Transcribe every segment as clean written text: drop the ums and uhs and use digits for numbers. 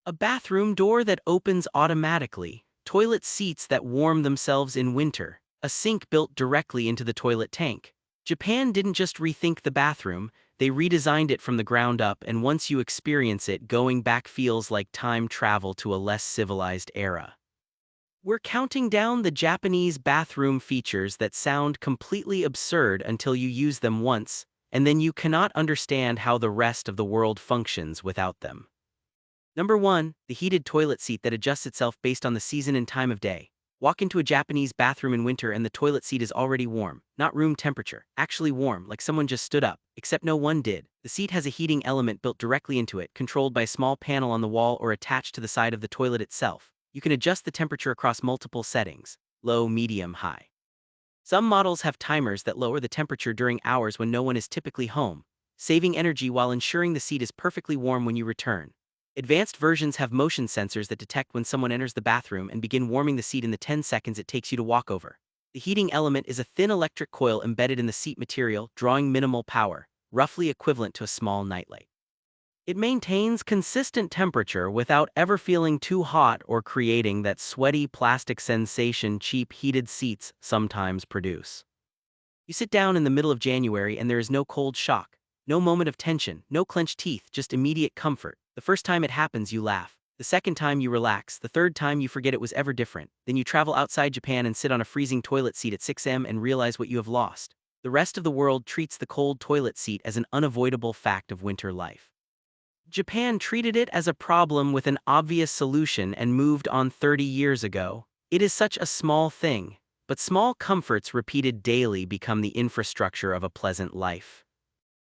A bathroom door that opens automatically, toilet seats that warm themselves in winter, a sink built directly into the toilet tank. Japan didn't just rethink the bathroom, they redesigned it from the ground up, and once you experience it, going back feels like time travel to a less civilized era. We're counting down the Japanese bathroom features that sound completely absurd until you use them once, and then you cannot understand how the rest of the world functions without them. Number 1. The heated toilet seat that adjusts itself based on the season and time of day. Walk into a Japanese bathroom in winter and the toilet seat is already warm, not room temperature, actually warm, like someone just stood up, except no one did. The seat has a heating element built directly into it, controlled by a small panel on the wall or attached to the side of the toilet itself. You can adjust the temperature across multiple settings: low, medium, high. Some models have timers that lower the temperature during hours when no one is typically home, saving energy while ensuring the seat is perfectly warm when you return. Advanced versions have motion sensors that detect when someone enters the bathroom and begin warming the seat in the 10 seconds it takes you to walk over. The heating element is a thin electric coil embedded in the seat material, drawing minimal power, roughly equivalent to a small nightlight. It maintains consistent temperature without ever feeling too hot or creating that sweaty plastic sensation cheap heated seats sometimes produce. You sit down in the middle of January and there is no cold shock, no moment of tension, no clenched teeth, just immediate comfort. The first time it happens, you laugh. The second time, you relax. The third time, you forget it was ever different. Then you travel outside Japan and sit on a freezing toilet seat at 6 a.m. and realize what you have lost. The rest of the world treats the cold toilet seat as an unavoidable fact of winter life. Japan treated it as a problem with an obvious solution and moved on 30 years ago. It is such a small thing, but small comforts repeated daily become the infrastructure of a pleasant life.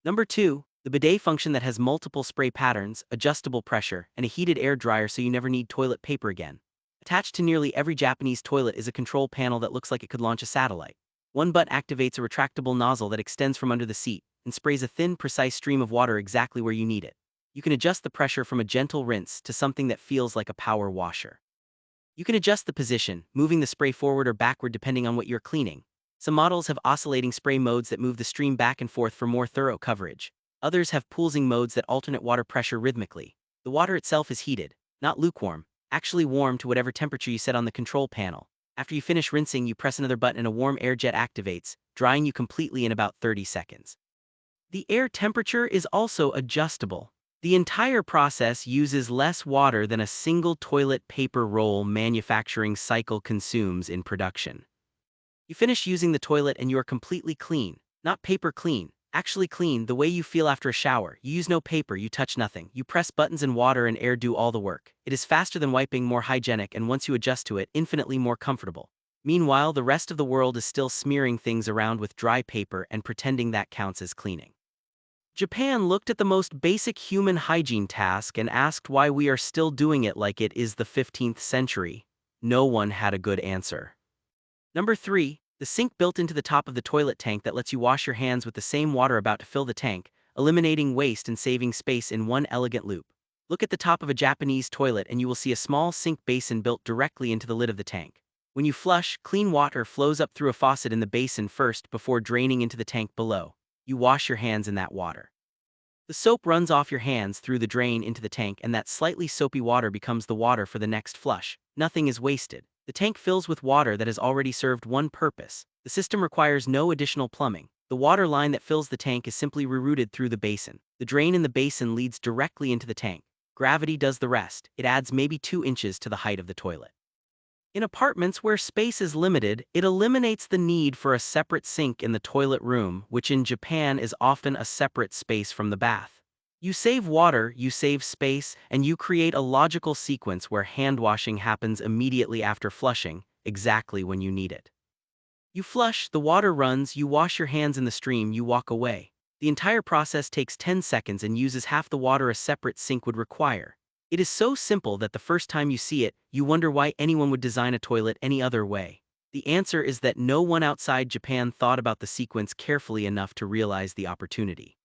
Number 2. The bidet function that has multiple spray patterns, adjustable pressure, and a heated air dryer so you never need toilet paper again. Attached to nearly every Japanese toilet is a control panel that looks like it could launch a satellite. One button activates a retractable nozzle that extends from under the seat and sprays a thin, precise stream of water exactly where you need it. You can adjust the pressure from a gentle rinse to something that feels like a power washer. You can adjust the position, moving the spray forward or backward depending on what you're cleaning. Some models have oscillating spray modes that move the stream back and forth for more thorough coverage. Others have pulsing modes that alternate water pressure rhythmically. The water itself is heated, not lukewarm, actually warm to whatever temperature you set on the control panel. After you finish rinsing, you press another button and a warm air jet activates, drying you completely in about 30 seconds. The air temperature is also adjustable. The entire process uses less water than a single toilet paper roll manufacturing cycle consumes in production. You finish using the toilet and you are completely clean, not paper clean. Actually clean, the way you feel after a shower. You use no paper, you touch nothing. You press buttons and water and air do all the work. It is faster than wiping, more hygienic, and once you adjust to it, infinitely more comfortable. Meanwhile, the rest of the world is still smearing things around with dry paper and pretending that counts as cleaning. Japan looked at the most basic human hygiene task and asked why we are still doing it like it is the 15th century. No one had a good answer. Number 3. The sink built into the top of the toilet tank that lets you wash your hands with the same water about to fill the tank, eliminating waste and saving space in one elegant loop. Look at the top of a Japanese toilet and you will see a small sink basin built directly into the lid of the tank. When you flush, clean water flows up through a faucet in the basin first before draining into the tank below. You wash your hands in that water. The soap runs off your hands through the drain into the tank, and that slightly soapy water becomes the water for the next flush. Nothing is wasted. The tank fills with water that has already served one purpose. The system requires no additional plumbing. The water line that fills the tank is simply rerouted through the basin. The drain in the basin leads directly into the tank. Gravity does the rest. It adds maybe 2 inches to the height of the toilet. In apartments where space is limited, it eliminates the need for a separate sink in the toilet room, which in Japan is often a separate space from the bath. You save water, you save space, and you create a logical sequence where hand washing happens immediately after flushing, exactly when you need it. You flush, the water runs, you wash your hands in the stream, you walk away. The entire process takes 10 seconds and uses half the water a separate sink would require. It is so simple that the first time you see it, you wonder why anyone would design a toilet any other way. The answer is that no one outside Japan thought about the sequence carefully enough to realize the opportunity.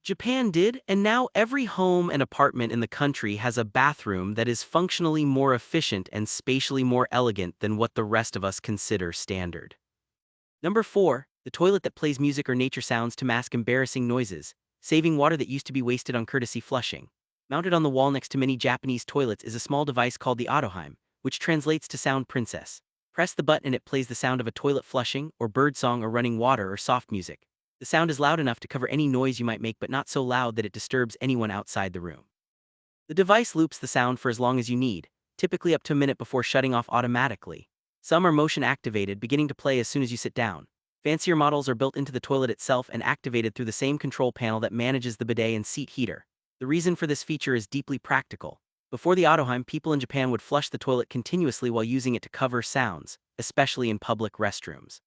Japan did, and now every home and apartment in the country has a bathroom that is functionally more efficient and spatially more elegant than what the rest of us consider standard. Number 4. The toilet that plays music or nature sounds to mask embarrassing noises, saving water that used to be wasted on courtesy flushing. Mounted on the wall next to many Japanese toilets is a small device called the Autoheim, which translates to sound princess. Press the button and it plays the sound of a toilet flushing, or birdsong, or running water, or soft music. The sound is loud enough to cover any noise you might make, but not so loud that it disturbs anyone outside the room. The device loops the sound for as long as you need, typically up to a minute before shutting off automatically. Some are motion activated, beginning to play as soon as you sit down. Fancier models are built into the toilet itself and activated through the same control panel that manages the bidet and seat heater. The reason for this feature is deeply practical. Before the Autoheim, people in Japan would flush the toilet continuously while using it to cover sounds, especially in public restrooms.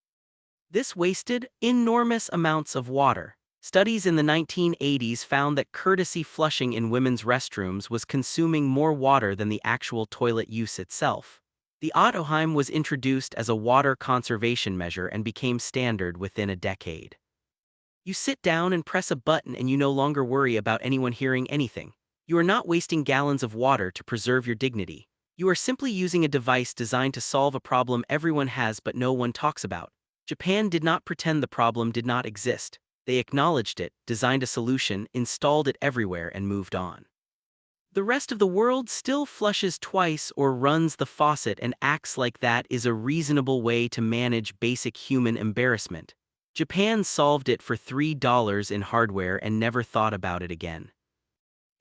This wasted enormous amounts of water. Studies in the 1980s found that courtesy flushing in women's restrooms was consuming more water than the actual toilet use itself. The Autoheim was introduced as a water conservation measure and became standard within a decade. You sit down and press a button and you no longer worry about anyone hearing anything. You are not wasting gallons of water to preserve your dignity. You are simply using a device designed to solve a problem everyone has but no one talks about. Japan did not pretend the problem did not exist. They acknowledged it, designed a solution, installed it everywhere, and moved on. The rest of the world still flushes twice or runs the faucet and acts like that is a reasonable way to manage basic human embarrassment. Japan solved it for $3 in hardware and never thought about it again.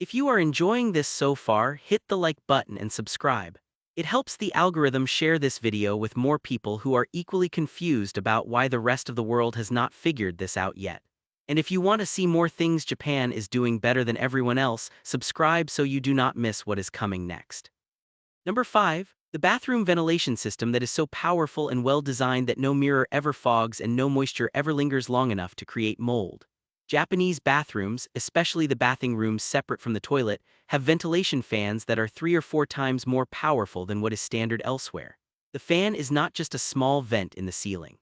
If you are enjoying this so far, hit the like button and subscribe. It helps the algorithm share this video with more people who are equally confused about why the rest of the world has not figured this out yet. And if you want to see more things Japan is doing better than everyone else, subscribe so you do not miss what is coming next. Number 5. The bathroom ventilation system that is so powerful and well designed that no mirror ever fogs and no moisture ever lingers long enough to create mold. Japanese bathrooms, especially the bathing rooms separate from the toilet, have ventilation fans that are 3 or 4 times more powerful than what is standard elsewhere. The fan is not just a small vent in the ceiling.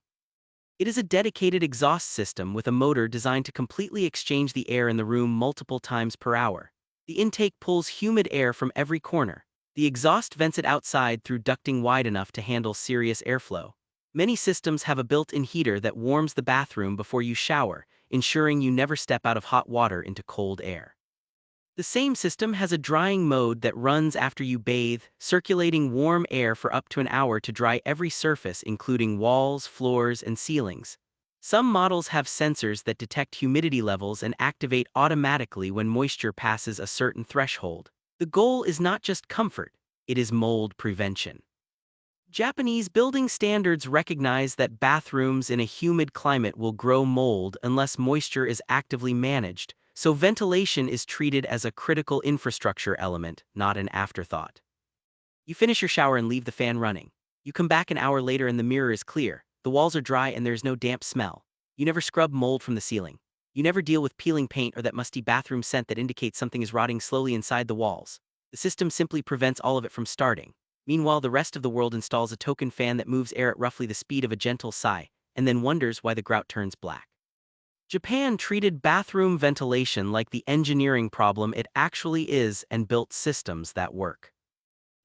It is a dedicated exhaust system with a motor designed to completely exchange the air in the room multiple times per hour. The intake pulls humid air from every corner. The exhaust vents it outside through ducting wide enough to handle serious airflow. Many systems have a built-in heater that warms the bathroom before you shower, ensuring you never step out of hot water into cold air. The same system has a drying mode that runs after you bathe, circulating warm air for up to an hour to dry every surface, including walls, floors, and ceilings. Some models have sensors that detect humidity levels and activate automatically when moisture passes a certain threshold. The goal is not just comfort, it is mold prevention. Japanese building standards recognize that bathrooms in a humid climate will grow mold unless moisture is actively managed, so ventilation is treated as a critical infrastructure element, not an afterthought. You finish your shower and leave the fan running. You come back an hour later and the mirror is clear, the walls are dry and there's no damp smell. You never scrub mold from the ceiling. You never deal with peeling paint or that musty bathroom scent that indicates something is rotting slowly inside the walls. The system simply prevents all of it from starting. Meanwhile, the rest of the world installs a token fan that moves air at roughly the speed of a gentle sigh, and then wonders why the grout turns black. Japan treated bathroom ventilation like the engineering problem it actually is and built systems that work.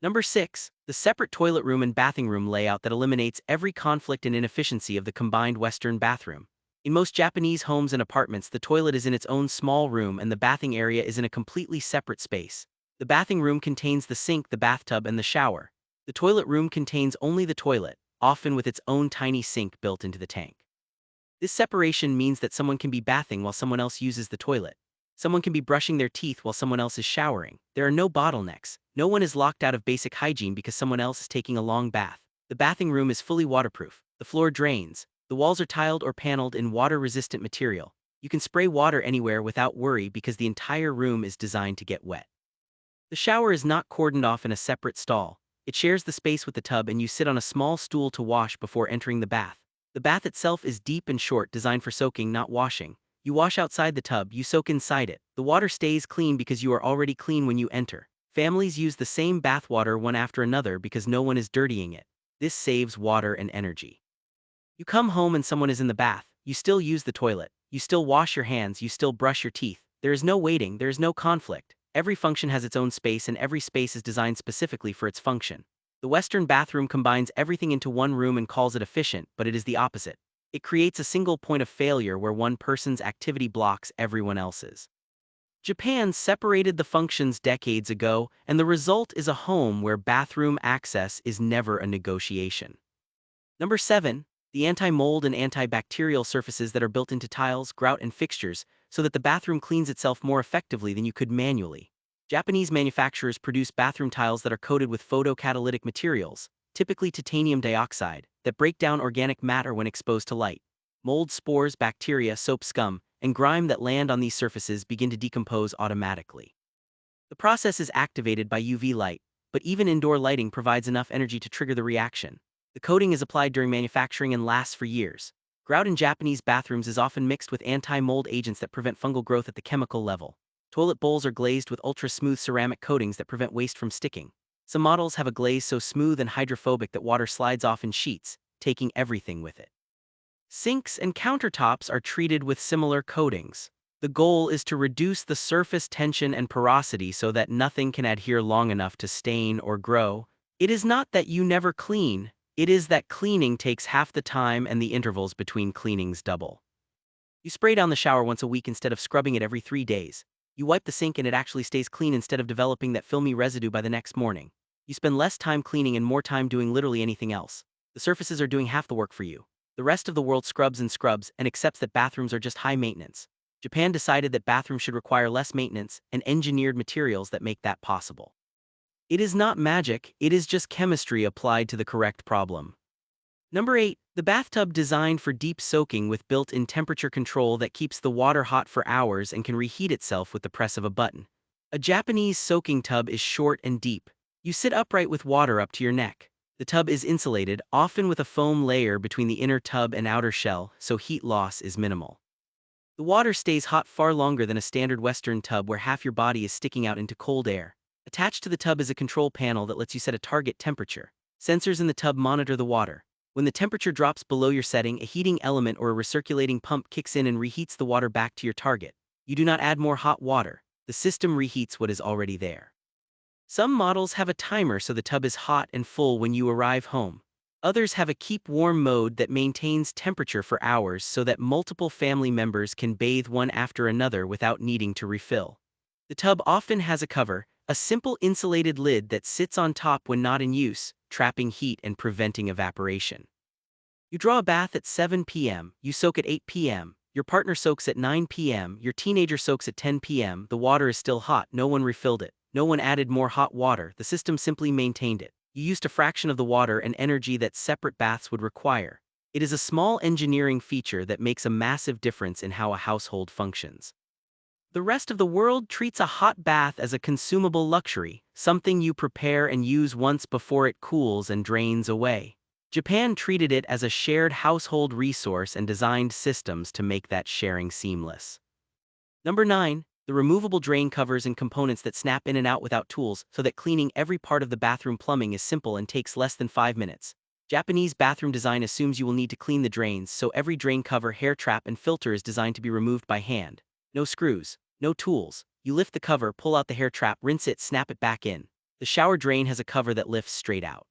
Number 6. The separate toilet room and bathing room layout that eliminates every conflict and inefficiency of the combined Western bathroom. In most Japanese homes and apartments, the toilet is in its own small room and the bathing area is in a completely separate space. The bathing room contains the sink, the bathtub, and the shower. The toilet room contains only the toilet, often with its own tiny sink built into the tank. This separation means that someone can be bathing while someone else uses the toilet. Someone can be brushing their teeth while someone else is showering. There are no bottlenecks. No one is locked out of basic hygiene because someone else is taking a long bath. The bathing room is fully waterproof. The floor drains. The walls are tiled or paneled in water-resistant material. You can spray water anywhere without worry because the entire room is designed to get wet. The shower is not cordoned off in a separate stall. It shares the space with the tub and you sit on a small stool to wash before entering the bath. The bath itself is deep and short, designed for soaking, not washing. You wash outside the tub, you soak inside it. The water stays clean because you are already clean when you enter. Families use the same bath water one after another because no one is dirtying it. This saves water and energy. You come home and someone is in the bath. You still use the toilet. You still wash your hands, you still brush your teeth. There is no waiting, there is no conflict. Every function has its own space and every space is designed specifically for its function. The Western bathroom combines everything into one room and calls it efficient, but it is the opposite. It creates a single point of failure where one person's activity blocks everyone else's. Japan separated the functions decades ago, and the result is a home where bathroom access is never a negotiation. Number 7. The anti-mold and antibacterial surfaces that are built into tiles, grout, and fixtures so that the bathroom cleans itself more effectively than you could manually. Japanese manufacturers produce bathroom tiles that are coated with photocatalytic materials, typically titanium dioxide, that break down organic matter when exposed to light. Mold spores, bacteria, soap scum, and grime that land on these surfaces begin to decompose automatically. The process is activated by UV light, but even indoor lighting provides enough energy to trigger the reaction. The coating is applied during manufacturing and lasts for years. Grout in Japanese bathrooms is often mixed with anti-mold agents that prevent fungal growth at the chemical level. Toilet bowls are glazed with ultra-smooth ceramic coatings that prevent waste from sticking. Some models have a glaze so smooth and hydrophobic that water slides off in sheets, taking everything with it. Sinks and countertops are treated with similar coatings. The goal is to reduce the surface tension and porosity so that nothing can adhere long enough to stain or grow. It is not that you never clean, it is that cleaning takes half the time and the intervals between cleanings double. You spray down the shower once a week instead of scrubbing it every 3 days. You wipe the sink and it actually stays clean instead of developing that filmy residue by the next morning. You spend less time cleaning and more time doing literally anything else. The surfaces are doing half the work for you. The rest of the world scrubs and accepts that bathrooms are just high maintenance. Japan decided that bathrooms should require less maintenance and engineered materials that make that possible. It is not magic, it is just chemistry applied to the correct problem. Number 8. The bathtub designed for deep soaking with built-in temperature control that keeps the water hot for hours and can reheat itself with the press of a button. A Japanese soaking tub is short and deep. You sit upright with water up to your neck. The tub is insulated, often with a foam layer between the inner tub and outer shell, so heat loss is minimal. The water stays hot far longer than a standard Western tub where half your body is sticking out into cold air. Attached to the tub is a control panel that lets you set a target temperature. Sensors in the tub monitor the water. When the temperature drops below your setting, a heating element or a recirculating pump kicks in and reheats the water back to your target. You do not add more hot water. The system reheats what is already there. Some models have a timer so the tub is hot and full when you arrive home. Others have a keep warm mode that maintains temperature for hours so that multiple family members can bathe one after another without needing to refill. The tub often has a cover, a simple insulated lid that sits on top when not in use, trapping heat and preventing evaporation. You draw a bath at 7 p.m., you soak at 8 p.m., your partner soaks at 9 p.m., your teenager soaks at 10 p.m., the water is still hot, no one refilled it, no one added more hot water, the system simply maintained it. You used a fraction of the water and energy that separate baths would require. It is a small engineering feature that makes a massive difference in how a household functions. The rest of the world treats a hot bath as a consumable luxury, something you prepare and use once before it cools and drains away. Japan treated it as a shared household resource and designed systems to make that sharing seamless. Number 9. The removable drain covers and components that snap in and out without tools so that cleaning every part of the bathroom plumbing is simple and takes less than 5 minutes. Japanese bathroom design assumes you will need to clean the drains, so every drain cover, hair trap, and filter is designed to be removed by hand. No screws, no tools. You lift the cover, pull out the hair trap, rinse it, snap it back in. The shower drain has a cover that lifts straight out.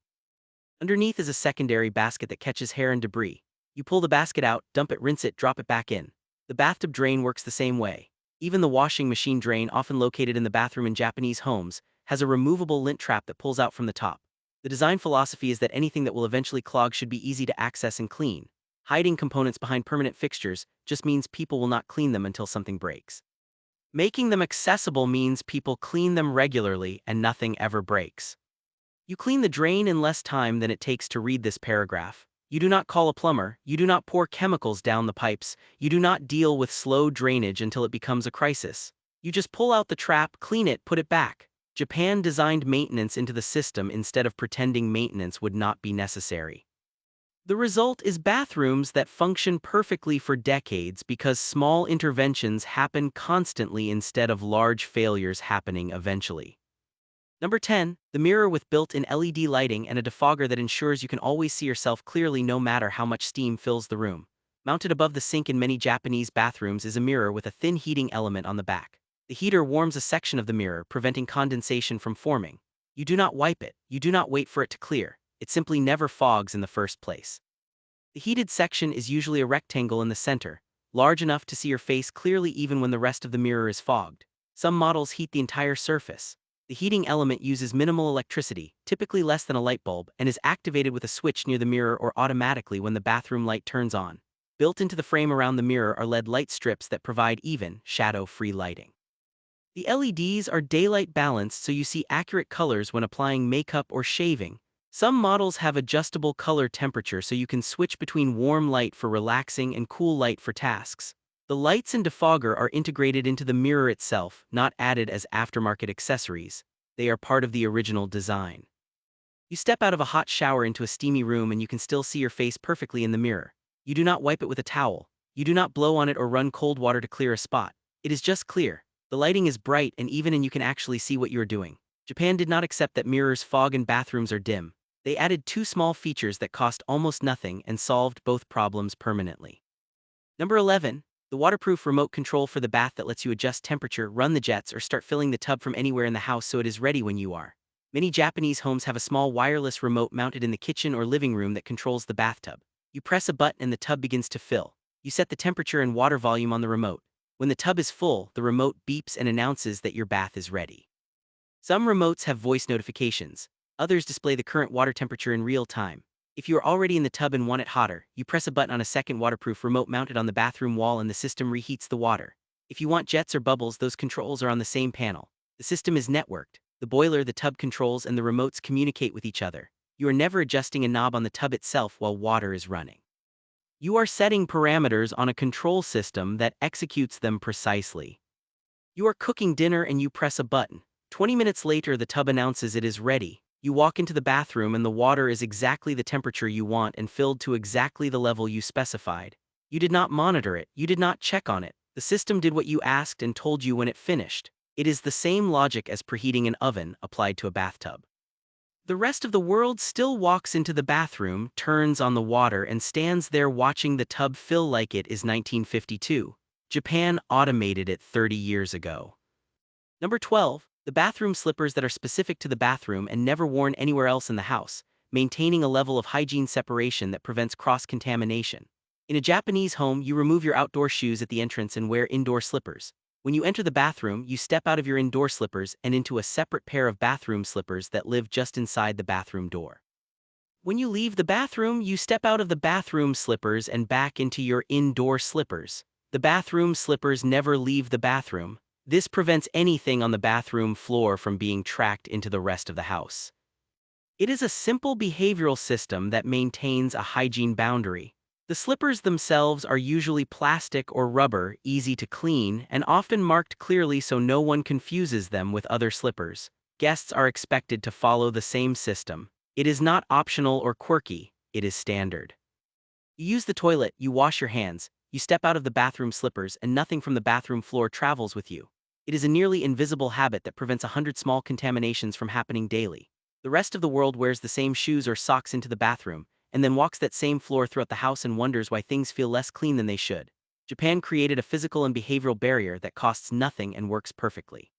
Underneath is a secondary basket that catches hair and debris. You pull the basket out, dump it, rinse it, drop it back in. The bathtub drain works the same way. Even the washing machine drain, often located in the bathroom in Japanese homes, has a removable lint trap that pulls out from the top. The design philosophy is that anything that will eventually clog should be easy to access and clean. Hiding components behind permanent fixtures just means people will not clean them until something breaks. Making them accessible means people clean them regularly and nothing ever breaks. You clean the drain in less time than it takes to read this paragraph. You do not call a plumber, you do not pour chemicals down the pipes, you do not deal with slow drainage until it becomes a crisis. You just pull out the trap, clean it, put it back. Japan designed maintenance into the system instead of pretending maintenance would not be necessary. The result is bathrooms that function perfectly for decades because small interventions happen constantly instead of large failures happening eventually. Number 10. The mirror with built-in LED lighting and a defogger that ensures you can always see yourself clearly no matter how much steam fills the room. Mounted above the sink in many Japanese bathrooms is a mirror with a thin heating element on the back. The heater warms a section of the mirror, preventing condensation from forming. You do not wipe it, you do not wait for it to clear, it simply never fogs in the first place. The heated section is usually a rectangle in the center, large enough to see your face clearly even when the rest of the mirror is fogged. Some models heat the entire surface. The heating element uses minimal electricity, typically less than a light bulb, and is activated with a switch near the mirror or automatically when the bathroom light turns on. Built into the frame around the mirror are LED light strips that provide even, shadow-free lighting. The LEDs are daylight balanced so you see accurate colors when applying makeup or shaving. Some models have adjustable color temperature so you can switch between warm light for relaxing and cool light for tasks. The lights and defogger are integrated into the mirror itself, not added as aftermarket accessories. They are part of the original design. You step out of a hot shower into a steamy room and you can still see your face perfectly in the mirror. You do not wipe it with a towel. You do not blow on it or run cold water to clear a spot. It is just clear. The lighting is bright and even and you can actually see what you are doing. Japan did not accept that mirrors fog and bathrooms are dim. They added two small features that cost almost nothing and solved both problems permanently. Number 11. The waterproof remote control for the bath that lets you adjust temperature, run the jets, or start filling the tub from anywhere in the house so it is ready when you are. Many Japanese homes have a small wireless remote mounted in the kitchen or living room that controls the bathtub. You press a button and the tub begins to fill. You set the temperature and water volume on the remote. When the tub is full, the remote beeps and announces that your bath is ready. Some remotes have voice notifications. Others display the current water temperature in real time. If you are already in the tub and want it hotter, you press a button on a second waterproof remote mounted on the bathroom wall and the system reheats the water. If you want jets or bubbles, those controls are on the same panel. The system is networked. The boiler, the tub controls, and the remotes communicate with each other. You are never adjusting a knob on the tub itself while water is running. You are setting parameters on a control system that executes them precisely. You are cooking dinner and you press a button. 20 minutes later, the tub announces it is ready. You walk into the bathroom and the water is exactly the temperature you want and filled to exactly the level you specified. You did not monitor it, you did not check on it. The system did what you asked and told you when it finished. It is the same logic as preheating an oven applied to a bathtub. The rest of the world still walks into the bathroom, turns on the water, and stands there watching the tub fill like it is 1952. Japan automated it 30 years ago. Number 12. The bathroom slippers that are specific to the bathroom and never worn anywhere else in the house, maintaining a level of hygiene separation that prevents cross-contamination. In a Japanese home, you remove your outdoor shoes at the entrance and wear indoor slippers. When you enter the bathroom, you step out of your indoor slippers and into a separate pair of bathroom slippers that live just inside the bathroom door. When you leave the bathroom, you step out of the bathroom slippers and back into your indoor slippers. The bathroom slippers never leave the bathroom. This prevents anything on the bathroom floor from being tracked into the rest of the house. It is a simple behavioral system that maintains a hygiene boundary. The slippers themselves are usually plastic or rubber, easy to clean, and often marked clearly so no one confuses them with other slippers. Guests are expected to follow the same system. It is not optional or quirky, it is standard. You use the toilet, you wash your hands, you step out of the bathroom slippers, and nothing from the bathroom floor travels with you. It is a nearly invisible habit that prevents 100 small contaminations from happening daily. The rest of the world wears the same shoes or socks into the bathroom, and then walks that same floor throughout the house and wonders why things feel less clean than they should. Japan created a physical and behavioral barrier that costs nothing and works perfectly.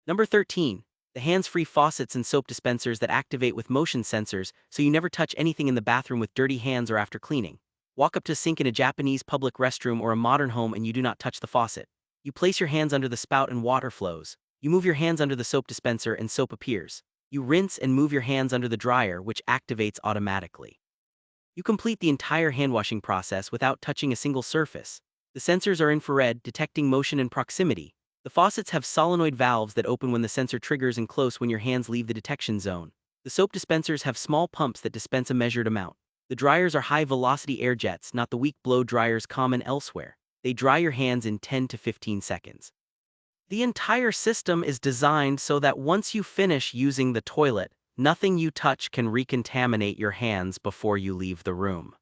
Number 13. The hands-free faucets and soap dispensers that activate with motion sensors so you never touch anything in the bathroom with dirty hands or after cleaning. Walk up to a sink in a Japanese public restroom or a modern home and you do not touch the faucet. You place your hands under the spout and water flows. You move your hands under the soap dispenser and soap appears. You rinse and move your hands under the dryer, which activates automatically. You complete the entire handwashing process without touching a single surface. The sensors are infrared, detecting motion and proximity. The faucets have solenoid valves that open when the sensor triggers and close when your hands leave the detection zone. The soap dispensers have small pumps that dispense a measured amount. The dryers are high-velocity air jets, not the weak blow dryers common elsewhere. They dry your hands in 10 to 15 seconds. The entire system is designed so that once you finish using the toilet, nothing you touch can recontaminate your hands before you leave the room.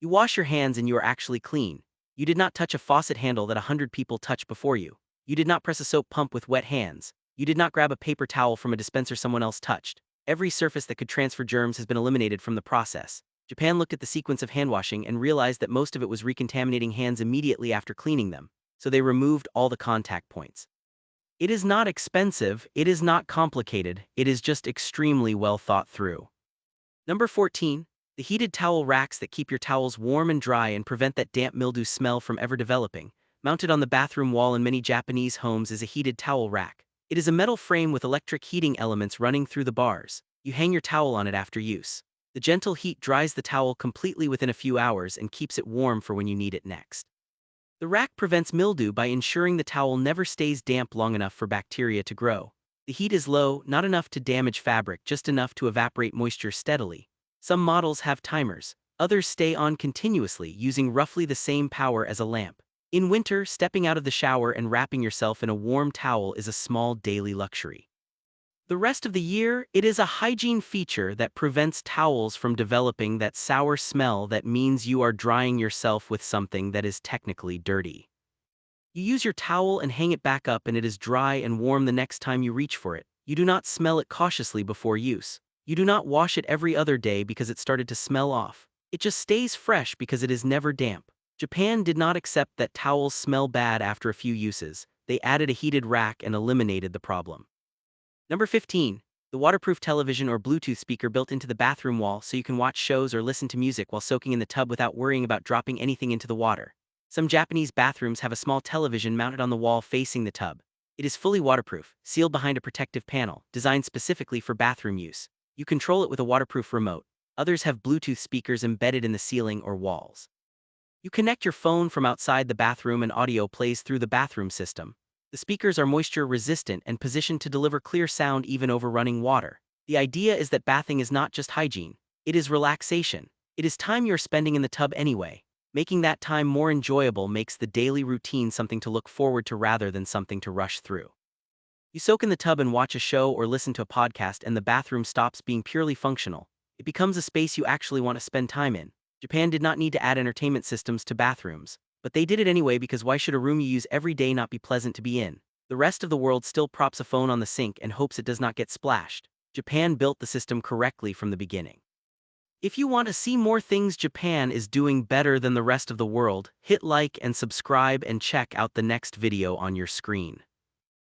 You wash your hands and you are actually clean. You did not touch a faucet handle that 100 people touched before you. You did not press a soap pump with wet hands. You did not grab a paper towel from a dispenser someone else touched. Every surface that could transfer germs has been eliminated from the process. Japan looked at the sequence of handwashing and realized that most of it was recontaminating hands immediately after cleaning them, so they removed all the contact points. It is not expensive, it is not complicated, it is just extremely well thought through. Number 14. The heated towel racks that keep your towels warm and dry and prevent that damp mildew smell from ever developing. Mounted on the bathroom wall in many Japanese homes is a heated towel rack. It is a metal frame with electric heating elements running through the bars. You hang your towel on it after use. The gentle heat dries the towel completely within a few hours and keeps it warm for when you need it next. The rack prevents mildew by ensuring the towel never stays damp long enough for bacteria to grow. The heat is low, not enough to damage fabric, just enough to evaporate moisture steadily. Some models have timers, others stay on continuously using roughly the same power as a lamp. In winter, stepping out of the shower and wrapping yourself in a warm towel is a small daily luxury. The rest of the year, it is a hygiene feature that prevents towels from developing that sour smell that means you are drying yourself with something that is technically dirty. You use your towel and hang it back up and it is dry and warm the next time you reach for it. You do not smell it cautiously before use. You do not wash it every other day because it started to smell off. It just stays fresh because it is never damp. Japan did not accept that towels smell bad after a few uses. They added a heated rack and eliminated the problem. Number 15. The waterproof television or Bluetooth speaker built into the bathroom wall so you can watch shows or listen to music while soaking in the tub without worrying about dropping anything into the water. Some Japanese bathrooms have a small television mounted on the wall facing the tub. It is fully waterproof, sealed behind a protective panel, designed specifically for bathroom use. You control it with a waterproof remote. Others have Bluetooth speakers embedded in the ceiling or walls. You connect your phone from outside the bathroom and audio plays through the bathroom system. The speakers are moisture resistant and positioned to deliver clear sound even over running water. The idea is that bathing is not just hygiene, it is relaxation. It is time you're spending in the tub anyway. Making that time more enjoyable makes the daily routine something to look forward to rather than something to rush through. You soak in the tub and watch a show or listen to a podcast and the bathroom stops being purely functional. It becomes a space you actually want to spend time in. Japan did not need to add entertainment systems to bathrooms, but they did it anyway because why should a room you use every day not be pleasant to be in? The rest of the world still props a phone on the sink and hopes it does not get splashed. Japan built the system correctly from the beginning. If you want to see more things Japan is doing better than the rest of the world, hit like and subscribe and check out the next video on your screen.